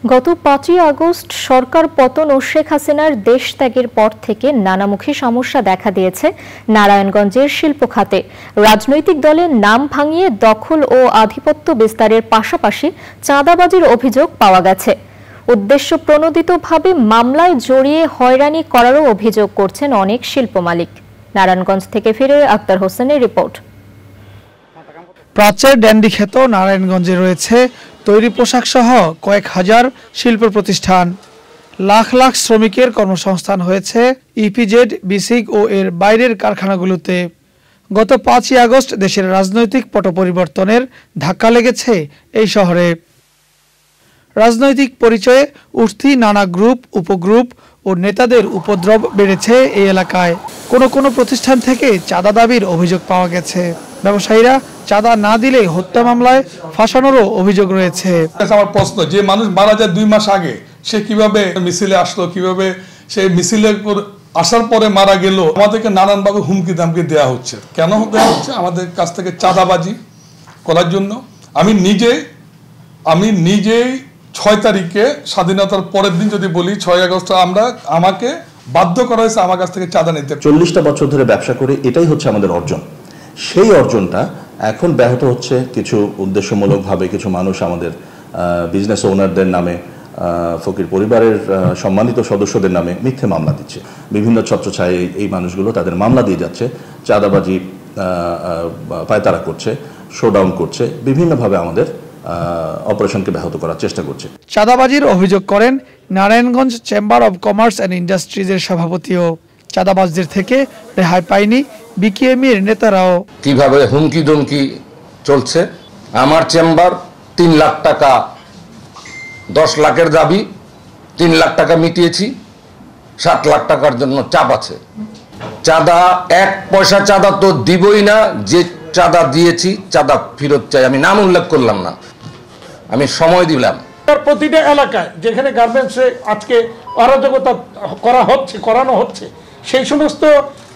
গত ৫ই আগস্ট সরকার পতন ও শেখ হাসিনার দেশ ত্যাগের পর থেকে নানামুখী সমস্যা দেখা দিয়েছে নারায়ণগঞ্জের শিল্প খাতে। রাজনৈতিক দলের নাম ভাঙিয়ে দখল ও আধিপত্য বিস্তারের পাশাপাশি চাঁদাবাজির অভিযোগ পাওয়া গেছে। উদ্দেশ্য প্রণোদিতভাবে মামলায় জড়িয়ে হয়রানি করারও অভিযোগ করছেন অনেক শিল্প মালিক। নারায়ণগঞ্জ থেকে ফিরে আক্তার হোসেনের রিপোর্ট। প্রাচ্যের ড্যান্ডি খ্যাত নারায়ণগঞ্জে রয়েছে তৈরি পোশাক সহ কয়েক হাজার শিল্প প্রতিষ্ঠান। লাখ লাখ শ্রমিকের কর্মসংস্থান হয়েছে ইপিজেড, বিসিক ও এর বাইরের কারখানাগুলোতে। গত ৫ই আগস্ট দেশের রাজনৈতিক পট পরিবর্তনের ধাক্কা লেগেছে এই শহরে। রাজনৈতিক পরিচয়ে উঠতি নানা গ্রুপ, উপগ্রুপ ও নেতাদের উপদ্রব বেড়েছে এই এলাকায়। কোনো প্রতিষ্ঠান থেকে চাঁদা দাবির অভিযোগ পাওয়া গেছে। ব্যবসায়ীরা চাঁদা না দিলে হত্যা মামলায় ফাঁসানোরও অভিযোগ রয়েছে। আমার প্রশ্ন, যে মানুষ মারা যায় 2 মাস আগে, সে কিভাবে মিছিলে আসলো, কিভাবে সেই মিছিলে আসার পরে মারা গেল? আমাদেরকে নানানভাবে হুমকি দামকি দেওয়া হচ্ছে। কেন দেওয়া হচ্ছে? আমাদের কাছ থেকে চাঁদাবাজি করার জন্য। আমি নিজেই 6 তারিখে স্বাধীনতার পরের দিন যদি বলি 6 আগস্ট আমাকে বাধ্য করা হয়েছে আমার কাছ থেকে চাঁদা নিতে। 40টা বছর ধরে ব্যবসা করে এটাই হচ্ছে আমাদের অর্জন। সেই অর্জনটা এখন ব্যাহত হচ্ছে কিছু উদ্দেশ্যমূলকভাবে। কিছু মানুষ আমাদের বিজনেস ওনারদের নামে, ফকির পরিবারের সম্মানিত সদস্যদের নামে মিথ্যে মামলা দিচ্ছে। বিভিন্ন ছত্রছায়ায় এই মানুষগুলো তাদের মামলা দিয়ে যাচ্ছে, চাঁদাবাজি পায়তারা করছে, শোডাউন করছে, বিভিন্নভাবে আমাদের অপারেশনকে ব্যাহত করার চেষ্টা করছে। চাঁদাবাজির অভিযোগ করেন Narayanganj chamber of commerce and ইন্ডাস্ট্রিজের সভাপতিও। চাঁদাবাজদের থেকে রেহাই পায়নি বিকেএমইর নেতারাও। কিভাবে হুমকি ধমকি চলছে। আমার চেম্বার 3 লাখ টাকা, 10 লাখের দাবি, 3 লাখ টাকা মিটিয়েছি, 7 লাখ টাকার জন্য চাপ আছে। চাঁদা 1 পয়সা চাঁদা তো দিবই না। যে চাঁদা দিয়েছি চাঁদা ফেরত চাই। আমি নাম উল্লেখ করলাম না, আমি সময় দিলাম। প্রতিটা এলাকায় যেখানে গার্মেন্টসে আজকে অরাজকতা করানো হচ্ছে, সেই সমস্ত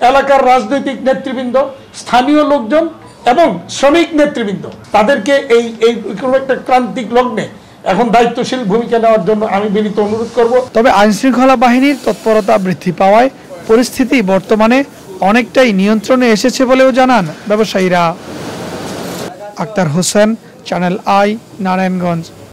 এলাকার রাজনৈতিক নেতৃবৃন্দ, স্থানীয় লোকজন এবং শ্রমিক নেতৃবৃন্দ, তাদেরকে এই কোনো একটা ক্রান্তিক লগ্নে এখন দায়িত্বশীল ভূমিকা নেওয়ার জন্য আমি বিনীত অনুরোধ করব। তবে আইনশৃঙ্খলা বাহিনীর তৎপরতা বৃদ্ধি পাওয়ায় পরিস্থিতি বর্তমানে অনেকটাই নিয়ন্ত্রণে এসেছে বলেও জানান ব্যবসায়ীরা। Akhtar Hossain, channel I, Narayanganj.